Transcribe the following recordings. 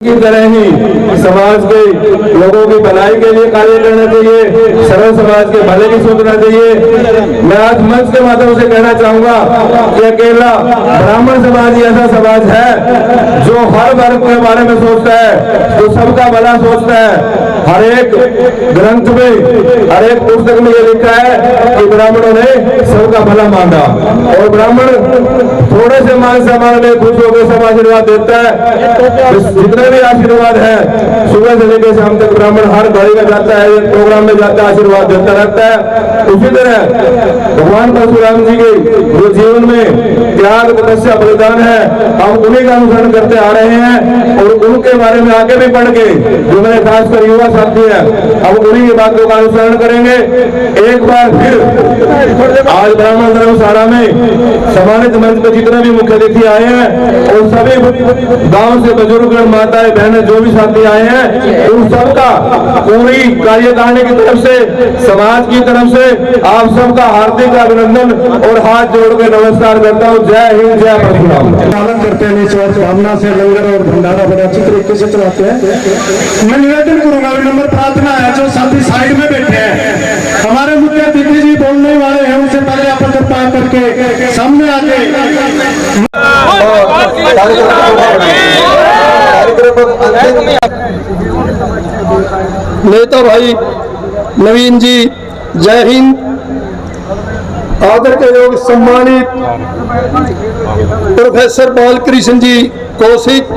की तरह ही समाज के लोगों की भलाई के लिए कार्य करना चाहिए, सरल समाज के भले की सोचना चाहिए। मैं आज मंच के माध्यम से कहना चाहूंगा कि अकेला ब्राह्मण समाज ही ऐसा समाज है जो हर वर्ग के बारे में सोचता है, जो सबका भला सोचता है। हर एक ग्रंथ में, हर एक पुस्तक में ये लिखा है कि ब्राह्मणों ने सबका भला मांगा और ब्राह्मण थोड़े से मान सम्मान में खुश होकर सब आशीर्वाद देता है। जितने भी आशीर्वाद है सुबह से लेकर शाम तक ब्राह्मण हर घड़ी में जाता है, प्रोग्राम में जाता है, आशीर्वाद देता रहता है। उसी तरह भगवान परशुराम जी के जो जीवन में त्याग, तपस्या, बलिदान है, हम उन्हीं का अनुसरण करते आ रहे हैं और उनके बारे में आगे भी पढ़ के जो मेरे खासकर युवा साथी है हम उन्हीं की बातों का अनुसरण करेंगे। एक बार फिर आज ब्राह्मण धर्मशाला में सम्मानित मंच पर जितने भी मुख्य अतिथि आए हैं और सभी गांव से बुजुर्ग, माताएं, बहनें जो भी साथी आए हैं उन सबका पूरी कार्यकारिणी की तरफ से, समाज की तरफ से आप सबका हार्दिक अभिनंदन और हाथ जोड़ के नमस्कार करता हूँ। जय हिंद, जय परशुराम। पालन करते हैं निस्वार्थ भावना से लंगर और भंडारा बड़े अच्छी तरीके से चलाते हैं। मैं निवेदन करूंगा, नंबर प्रार्थना है जो साथी साइड में बैठे हैं, हमारे मुख्य अतिथि जी बोलने वाले हैं, उनसे पहले आप कृपा करके सामने आके नेता भाई नवीन जी, जय हिंद। आदर के योग सम्मानित प्रोफेसर बालकृष्ण जी कौशिक,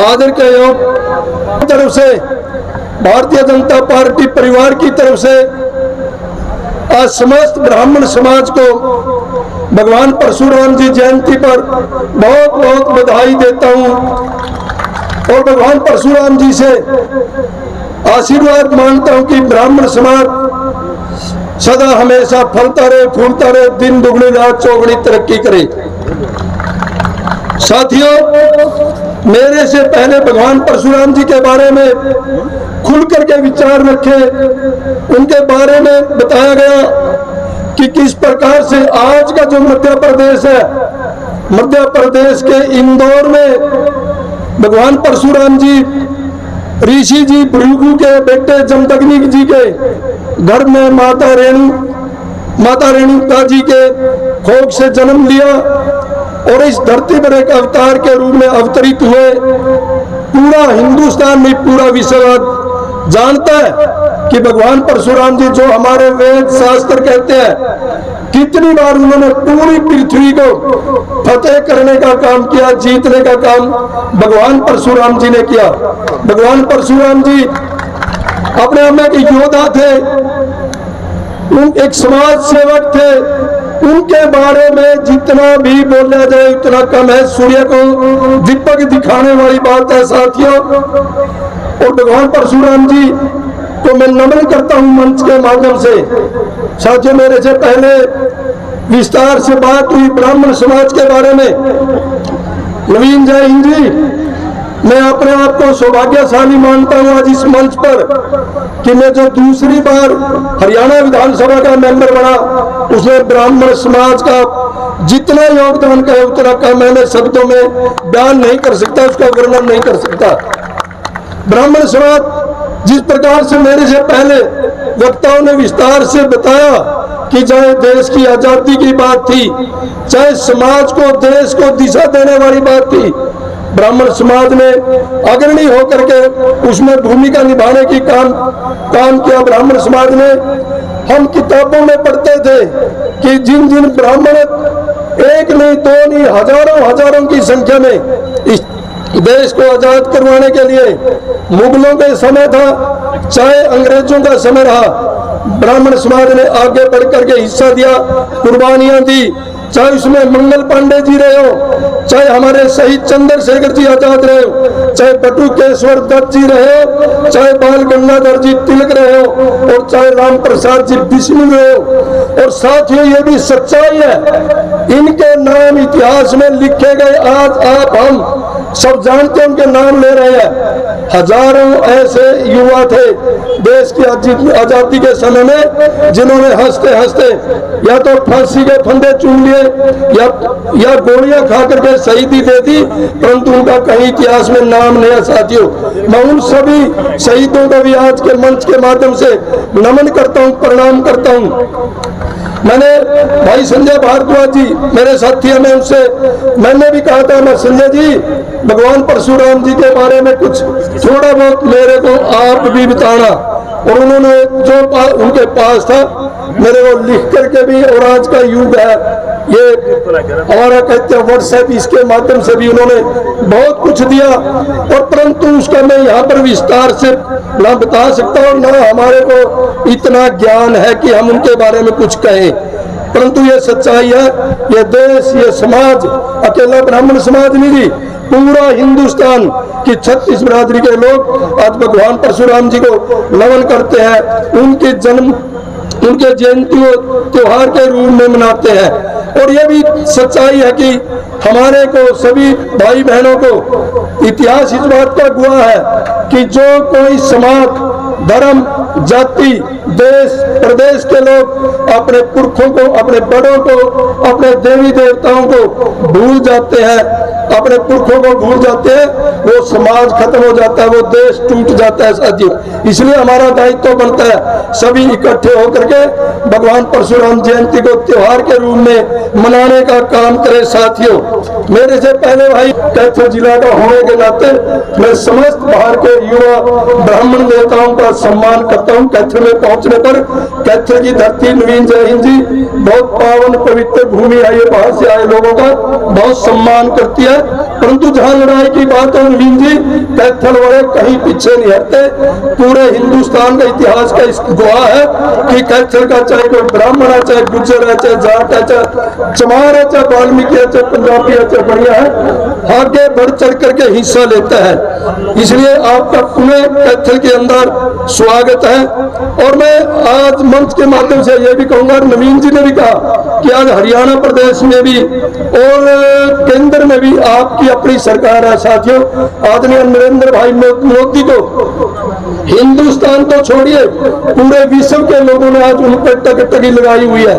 आदर के योग तरफ से भारतीय जनता पार्टी परिवार की तरफ से आज समस्त ब्राह्मण समाज को भगवान परशुराम जी जयंती पर बहुत बहुत बधाई देता हूं और भगवान परशुराम जी से आशीर्वाद मांगता हूं कि ब्राह्मण समाज सदा हमेशा फलता रहे, फूलता रहे, दिन दुगनी रात चौगुनी तरक्की करे। साथियों, मेरे से पहले भगवान परशुराम जी के बारे में खुल करके विचार रखे, उनके बारे में बताया गया कि किस प्रकार से आज का जो मध्य प्रदेश है, मध्य प्रदेश के इंदौर में भगवान परशुराम जी ऋषि जी भृगु के बेटे जमदग्नि जी के घर में माता रेणुका जी के कोख से जन्म लिया और इस धरती पर एक अवतार के रूप में अवतरित हुए। पूरा हिंदुस्तान में, पूरा विश्व जानता है कि भगवान परशुराम जी जो हमारे वेद शास्त्र कहते हैं, कितनी बार उन्होंने पूरी पृथ्वी को फतेह करने का काम किया, जीतने का काम भगवान परशुराम जी ने किया। भगवान परशुराम जी अपने आप में एक योद्धा थे, एक समाज सेवक थे। उनके बारे में जितना भी बोला जाए उतना कम है। सूर्य को दीपक दिखाने वाली बात है साथियों। और भगवान परशुराम जी को मैं नमन करता हूं मंच के माध्यम से। साथियों, मेरे से पहले विस्तार से बात हुई ब्राह्मण समाज के बारे में। नवीन, जय हिंद जी। मैं अपने आप को सौभाग्यशाली मानता हूं आज इस मंच पर कि मैं जो दूसरी बार हरियाणा विधानसभा का मेंबर बना, उसमें ब्राह्मण समाज का जितना योगदान का उतना का मैंने शब्दों में बयान नहीं कर सकता, उसका वर्णन नहीं कर सकता। ब्राह्मण समाज जिस प्रकार से मेरे से पहले वक्ताओं ने विस्तार से बताया कि चाहे देश की आजादी की बात थी, चाहे समाज को, देश को दिशा देने वाली बात थी, ब्राह्मण समाज ने अग्रणी होकर के उसमें भूमिका निभाने की काम किया। ब्राह्मण समाज ने, हम किताबों में पढ़ते थे कि जिन जिन ब्राह्मण एक नहीं, दो नहीं, हजारों की संख्या में इस देश को आजाद करवाने के लिए, मुगलों के समय था चाहे अंग्रेजों का समय रहा, ब्राह्मण समाज ने आगे बढ़ करके हिस्सा दिया, कुर्बानियां दी। चाहे उसमें मंगल पांडे जी रहे हो, चाहे हमारे शहीद चंद्रशेखर जी आजाद रहे हो, चाहे बटुकेश्वर दत्त जी रहे हो, चाहे बाल गंगाधर जी तिलक रहे हो, और चाहे राम प्रसाद जी बिस्मिल रहे हो। और साथियों, ये भी सच्चाई है, इनके नाम इतिहास में लिखे गए। आज आप हम सब जानते हैं, उनके नाम ले रहे हैं। हजारों ऐसे युवा थे देश की आजादी के समय में जिन्होंने हंसते हंसते या तो फांसी के फंदे चूम लिए या गोलियां खा करके शहीदी दे दी, परंतु उनका कहीं इतिहास में नाम नहीं है। साथियों, मैं उन सभी शहीदों को भी आज के मंच के माध्यम से नमन करता हूं, प्रणाम करता हूं। मैंने भाई संजय भारद्वाज जी मेरे साथी हैं, मैं उनसे मैंने भी कहा था, मैं संजय जी भगवान परशुराम जी के बारे में कुछ थोड़ा बहुत मेरे को आप भी बताना, और उन्होंने जो उनके पास था मेरे को लिख करके भी, और आज का युग है ये हमारा कहते हैं व्हाट्सएप, इसके माध्यम से भी उन्होंने बहुत कुछ दिया, और परंतु उसका मैं यहाँ पर विस्तार से ना बता सकता हूँ, ना हमारे को इतना ज्ञान है कि हम उनके बारे में कुछ कहें। परंतु ये सच्चाई है, ये देश, ये समाज, अकेला ब्राह्मण समाज नहीं, पूरा हिंदुस्तान की 36 बिरादरी के लोग आज भगवान परशुराम जी को नमन करते हैं, उनके जयंती त्योहार के रूप में मनाते हैं। और यह भी सच्चाई है कि हमारे को सभी भाई बहनों को इतिहास इस बात का गवाह है कि जो कोई समाज, धर्म, जाति, देश, प्रदेश के लोग अपने पुरखों को, अपने बड़ों को, अपने देवी देवताओं को भूल जाते हैं, अपने पुरखों को भूल जाते हैं, वो समाज खत्म हो जाता है, वो देश टूट जाता है। साथियों, इसलिए हमारा दायित्व बनता है सभी इकट्ठे होकर के भगवान परशुराम जयंती को त्योहार के रूप में मनाने का काम करें। साथियों, मेरे से पहले भाई कैथल जिला का होने के नाते मैं समस्त बाहर के युवा ब्राह्मण नेताओं का सम्मान करता हूं। कैथल में पहुंचने पर कैथल की धरती, नवीन जय हिंद जी, बहुत पावन पवित्र भूमि है, ये बाहर से आए लोगों का बहुत सम्मान करती है। परंतु जहां लड़ाई की बात है नवीन जी, कैथल वाले कहीं पीछे नहीं हटते। पूरे हिंदुस्तान का इतिहास का इस गवाह है कि कैथल का चाहे कोई ब्राह्मण है, चाहे गुज्जर है, चाहे जाट है, चाहे चमार है, चाहे वाल्मीकि है, चाहे पंजाबी है, चाहे बढ़िया है, आगे बढ़ चढ़ करके हिस्सा लेता है। इसलिए आपका पुणे कैथल के अंदर स्वागत है। और मैं आज मंच के माध्यम से यह भी कहूंगा, नवीन जी ने भी कहा कि आज हरियाणा प्रदेश में भी और केंद्र में भी आपकी अपनी सरकार है। साथियों, आदरणीय नरेंद्र भाई मोदी को हिंदुस्तान तो छोड़िए, पूरे विश्व के लोगों ने आज उन पर टकटकी लगाई हुई है।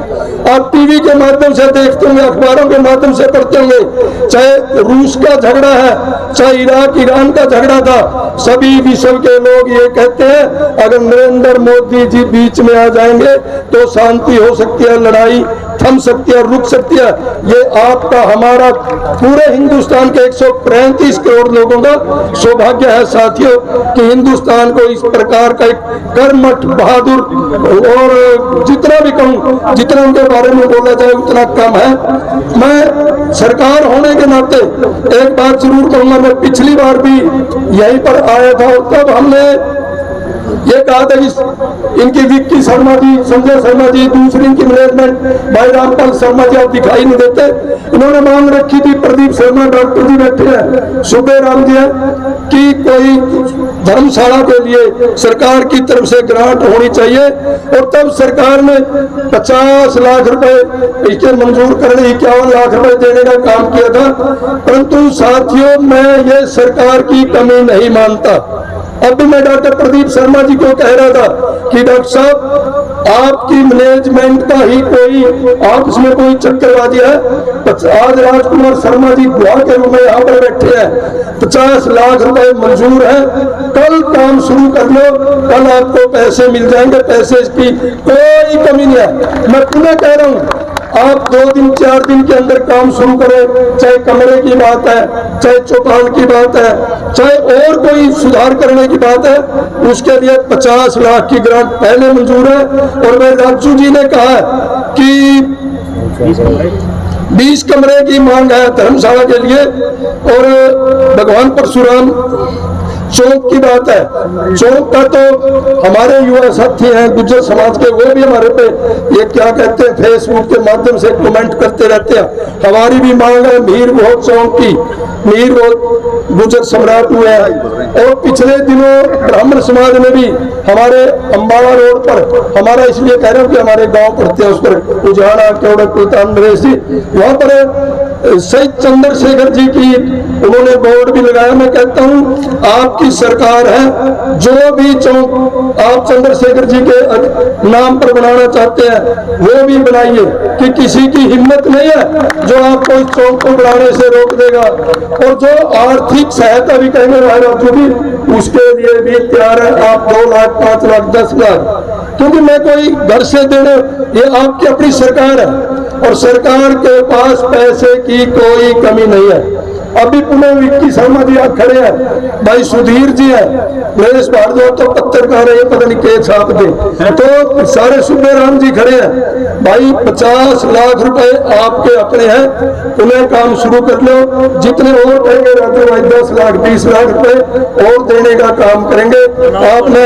आप टीवी के माध्यम से देखते होंगे, अखबारों के माध्यम से पढ़ते होंगे, चाहे रूस का झगड़ा है, चाहे इराक ईरान का झगड़ा था, सभी विश्व के लोग ये कहते हैं अगर नरेंद्र मोदी जी बीच में आ जाएंगे तो शांति हो सकती है, लड़ाई थम सकती है, रुक सकती है। ये आपका, हमारा, पूरे हिंदुस्तान के 135 करोड़ लोगों का सौभाग्य है साथियों कि हिंदुस्तान को इस प्रकार का एक कर्मठ, बहादुर, और जितना भी कहूँ, जितना उनके बारे में बोला जाए उतना कम है। मैं सरकार होने के नाते एक बात जरूर कहूंगा, मैं पिछली बार भी यहीं पर आया था, तब हमने ये कहा था कि इनकी विक्की शर्मा जी, संजय शर्मा जी, दूसरी इनकी मैनेजमेंट भाई रामपाल शर्मा जी आप दिखाई नहीं देते, इन्होंने मांग रखी थी, प्रदीप शर्मा डॉक्टर जी बैठे हैं, सुबे राम जी है, कि कोई धर्मशाला के लिए सरकार की तरफ से ग्रांट होनी चाहिए। और तब सरकार ने 50 लाख रुपए इसके मंजूर करने, 51 लाख रुपए देने का काम किया था। परंतु साथियों, मैं ये सरकार की कमी नहीं मानता। अब मैं डॉक्टर प्रदीप शर्मा जी को कह रहा था कि डॉक्टर साहब आपकी मैनेजमेंट का ही कोई, आप इसमें कोई चक्करबाजी है। आज राजकुमार शर्मा जी गुआ के रूप में यहाँ पर बैठे हैं, 50 लाख रुपए मंजूर है, कल काम शुरू कर लो, कल आपको पैसे मिल जाएंगे, पैसे की कोई कमी नहीं है। मैं पुनः कह रहा हूँ, आप 2 दिन 4 दिन के अंदर काम शुरू करें, चाहे कमरे की बात है, चाहे चौपाल की बात है, चाहे और कोई सुधार करने की बात है, उसके लिए 50 लाख की ग्रांट पहले मंजूर है। और मैं राजू जी ने कहा कि 20 कमरे की मांग है धर्मशाला के लिए। और भगवान परशुराम चौक की बात है, चौक का तो हमारे युवा साथी हैं गुज्जर समाज के, वो भी हमारे पे ये क्या कहते हैं फेसबुक के माध्यम से कमेंट करते रहते हैं। हमारी भी मांग है मीर बहुत चौक की, मीर बहुत गुज्जर सम्राट हुए हैं। और पिछले दिनों ब्राह्मण समाज ने भी हमारे अम्बाड़ा रोड पर, हमारा इसलिए कह रहा हूँ कि हमारे गाँव पड़ते हैं उस पर, उजाड़ा, केवड़ा, कुलतान, नरेश जी, वहाँ पर शहीद चंद्रशेखर जी की उन्होंने बोर्ड भी लगाया। मैं कहता हूँ आपकी सरकार है, जो भी चौक आप चंद्रशेखर जी के नाम पर बनाना चाहते हैं वो भी बनाइए, कि किसी की हिम्मत नहीं है जो आपको इस चौक को बनाने से रोक देगा। और जो आर्थिक सहायता भी कहेंगे भाई राजू भी, उसके लिए भी तैयार है। आप 2 लाख, 5 लाख, 10 लाख, क्योंकि मैं कोई घर से देने, ये आपकी अपनी सरकार है और सरकार के पास पैसे की कोई कमी नहीं है। अभी पुनः विक्की शर्मा जी आप खड़े हैं, भाई सुधीर जी है, नरेश भारद्वाज तो पत्रकार है, पता नहीं के छाप दे, तो सारे सुब्बेराम जी खड़े हैं। भाई 50 लाख रुपए आपके अपने हैं, पुनः काम शुरू कर लो। जितने और कहेंगे राजू भाई 10 लाख 20 लाख रुपए और देने का काम करेंगे। आपने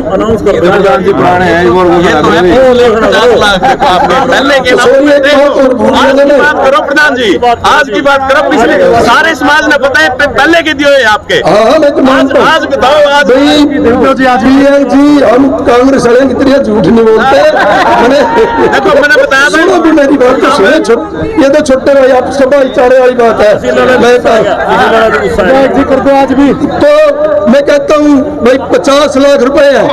अनाउंस कर दो पुराने हैं करो प्रधान जी, आज की बात करो, पिछले सारे समाज ने पता है पहले के दिए आपके। हाँ मैं तो मानता हूँ। आज बताओ, आज जी हम कांग्रेस वाले इतनी झूठ नहीं बोलते। मैंने बताया था, सुनो भी मेरी बात तो सुने। ये तो छोटे भाई आप सब भाईचारे वाली बात है। आज भी तो मैं कहता हूँ भाई 50 लाख रुपए है,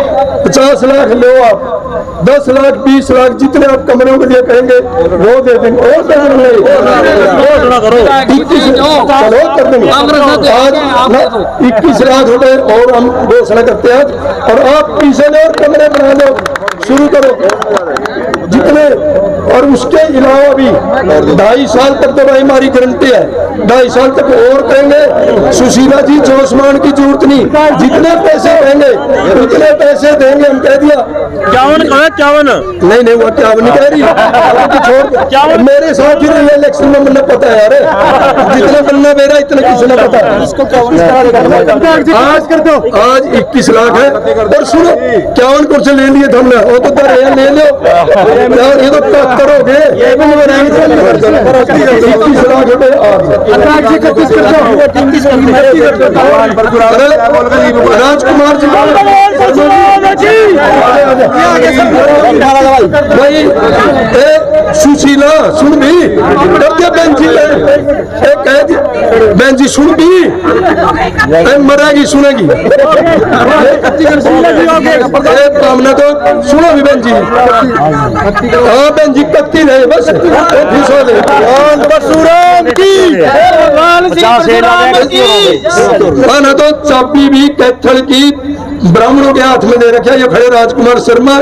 50 लाख लो आप, 10 लाख 20 लाख जितने आप कमरों के लिए कहेंगे वो दे देंगे। और चलो कर देंगे। आज 21 लाख रुपए और हम घोषणा करते हैं। और आप पीछे और कमरे बना दो, शुरू करो जितने। और उसके अलावा भी 2.5 साल तक तो भाई हमारी गारंटी है, 2.5 साल तक और कहेंगे। सुशीला जी जोशमान की जरूरत नहीं, जितने पैसे कहेंगे उतने पैसे देंगे। हम कह दिया 51 नहीं वो 51 नहीं कह रही, छोड़। मेरे साथ ही रही इलेक्शन में, मुझे पता है यार, जितना बनना मेरा इतना किसी ने पता है। आज 21 लाख है। और सुनो 51 कुर्सी ले लिए थे हमने, वो तो ले लो यार, ये तो करोगे 21 लाख रुपए। राजकुमार जी भाई सुशीला सुन भी बहन जी, बहन जी सुन भी मरेगी सुनेगी कामना तो सुनो भी बहन जी। हाँ बहन जी कत्ती रहे बस परशुराम की ना तो चाबी भी कैथल की ब्राह्मणों के हाथ में दे रखे। ये खड़े राजकुमार शर्मा।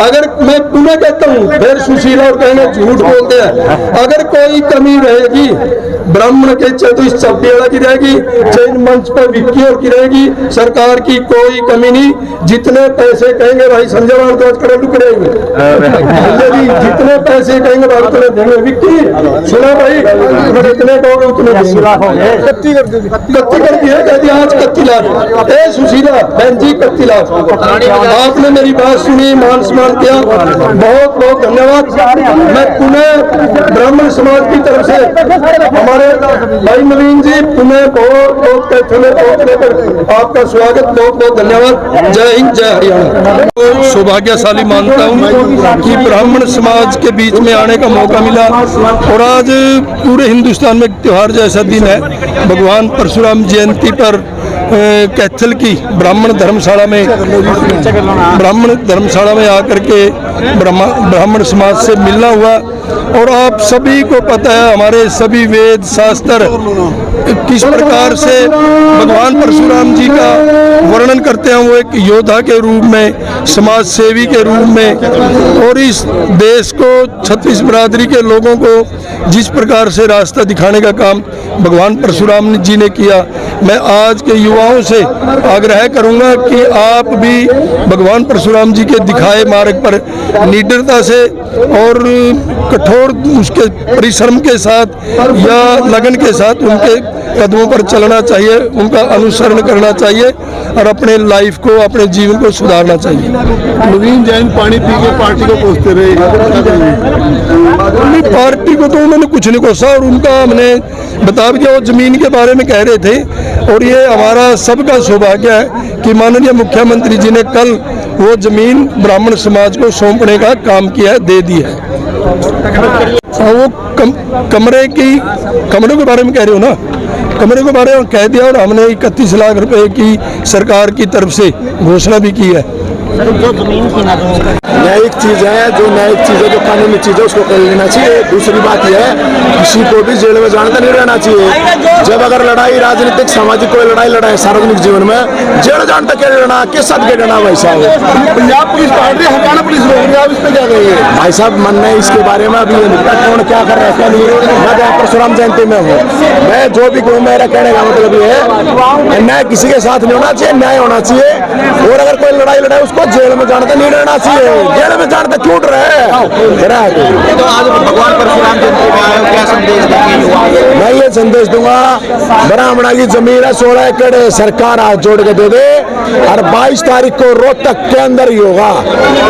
अगर मैं पुनः कहता हूँ, फिर सुशीला और कहेंगे झूठ बोलते हैं। अगर कोई कमी रहेगी ब्राह्मण के, चाहे तो इस चाबी वाला की रहेगी, चाहे इन मंच पर विक्की और की रहेगी, सरकार की कोई कमी नहीं। जितने पैसे कहेंगे भाई संजय भारद्वाज करे लुक रहेंगे, जितने पैसे कहेंगे भाई उतने देंगे। विक्की सुना भाई, जितने कहोगे उतने देंगे। कत्ती कर दिया, कह दिया आज 31 लाख। ए सुशीला बहन जी 31 लाख। आपने मेरी बात सुनी, मान सम्मान किया, बहुत बहुत धन्यवाद। मैं पुनः ब्राह्मण समाज की तरफ से हमारे भाई नवीन जी पुनः बहुत बहुत पहुंचने पर आपका स्वागत, बहुत बहुत धन्यवाद। जय हिंद, जय हरियाणा। सौभाग्यशाली मानता हूँ कि ब्राह्मण समाज के बीच में आने का मौका मिला। और आज पूरे हिंदुस्तान में एक त्योहार जैसा दिन है। भगवान परशुराम जयंती पर कैथल की ब्राह्मण धर्मशाला में आकर के ब्राह्मण समाज से मिलना हुआ। और आप सभी को पता है हमारे सभी वेद शास्त्र किस प्रकार से भगवान परशुराम जी का वर्णन करते हैं। वो एक योद्धा के रूप में, समाज सेवी के रूप में, और इस देश को, छत्तीस बिरादरी के लोगों को जिस प्रकार से रास्ता दिखाने का काम भगवान परशुराम जी ने किया। मैं आज के युवाओं से आग्रह करूंगा कि आप भी भगवान परशुराम जी के दिखाए मार्ग पर निडरता से और कठोर उसके परिश्रम के साथ या लगन के साथ उनके कदमों पर चलना चाहिए, उनका अनुसरण करना चाहिए और अपने लाइफ को, अपने जीवन को सुधारना चाहिए। नवीन जैन पानी पी के पार्टी को कोसते रहे। पार्टी को तो उन्होंने कुछ नहीं कोसा और उनका हमने बता दिया। वो जमीन के बारे में कह रहे थे। और ये हमारा सबका सौभाग्य है कि माननीय मुख्यमंत्री जी ने कल वो जमीन ब्राह्मण समाज को सौंपने का काम किया है, दे दी है। और वो कमरे के बारे में कह रहे हो ना, कमरे के बारे में कह दिया, और हमने 31 लाख रुपए की सरकार की तरफ से घोषणा भी की है। न्यायिक चीज है, जो न्यायिक चीज है, जो कानूनी चीज है, उसको कर लेना चाहिए। दूसरी बात यह है, किसी को भी जेल में जाना नहीं रहना चाहिए। जब अगर लड़ाई राजनीतिक सामाजिक कोई लड़ाई लड़ाई सार्वजनिक जीवन में, जेल जान तक क्या लड़ना, किस साथ क्या लड़ना भाई साहब? Punjab police party Haryana police रोक रही है, आप इस पे क्या कहेंगे? भाई साहब मन है इसके बारे में अभी कौन क्या कर रहा है क्या नहीं। मैं तो परशुराम जयंती में हूँ, मैं जो भी कहूँ, मेरा कहने का मतलब ये है, न्याय किसी के साथ नहीं होना चाहिए, न्याय होना चाहिए। और अगर कोई लड़ाई लड़ाए उसको जेल में जाना नहीं रहना चाहिए। जेल में जाना क्यों रहे? तो आज भगवान परशुराम जयंती में आए हो, क्या संदेश देंगे? मैं ये संदेश दूंगा, ब्राह्मणा की जमीन है 16 एकड़, सरकार हाथ जोड़ के दे दे, और 22 तारीख को रोहतक के अंदर ही होगा,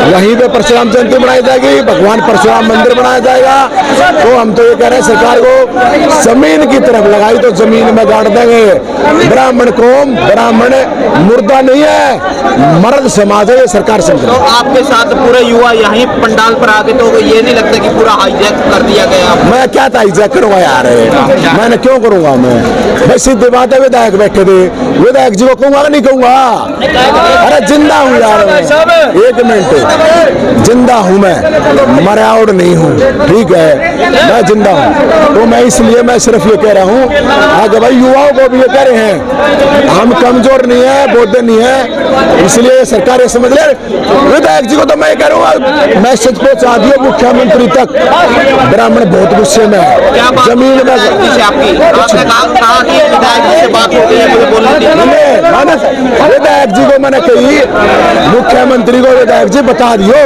वहीं पे परशुराम जयंती बनाई जाएगी, भगवान परशुराम मंदिर बनाया जाएगा। तो हम तो ये कह रहे हैं सरकार को, जमीन की तरफ लगाई तो जमीन में गाड़ देंगे। ब्राह्मण कौम, ब्राह्मण मुर्दा नहीं है, मर्द समाज है, ये सरकार समझ। तो आपके साथ पूरे युवा यहीं पंडाल पर आके, तो ये नहीं लगता कि पूरा हाईजैक कर दिया गया? मैं क्या हाईजैक करूंगा यार, मैंने क्यों करूंगा मैं? भाई सीधी बात है, विधायक बैठे थे, विधायक जी को कहूंगा नहीं कहूंगा? अरे जिंदा हूँ यार, एक मिनट, जिंदा हूँ मैं, मरा और नहीं हूँ, ठीक है, मैं जिंदा हूँ। तो मैं इसलिए मैं सिर्फ ये कह रहा हूँ आगे भाई युवाओं को भी ये कह रहे हैं, हम कमजोर नहीं है, बौद्ध नहीं है, इसलिए सरकार ये समझ ले। विधायक जी को तो मैं कह रहा हूँ मैसेज पहुंचा दियो मुख्यमंत्री तक, ब्राह्मण बहुत गुस्से में है, जमीन में विधायक जी को मैंने कही, मुख्यमंत्री को विधायक जी बता दियो,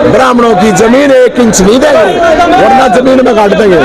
ब्राह्मणों की जमीन 1 इंच नहीं देंगे, वरना जमीन में काट देंगे।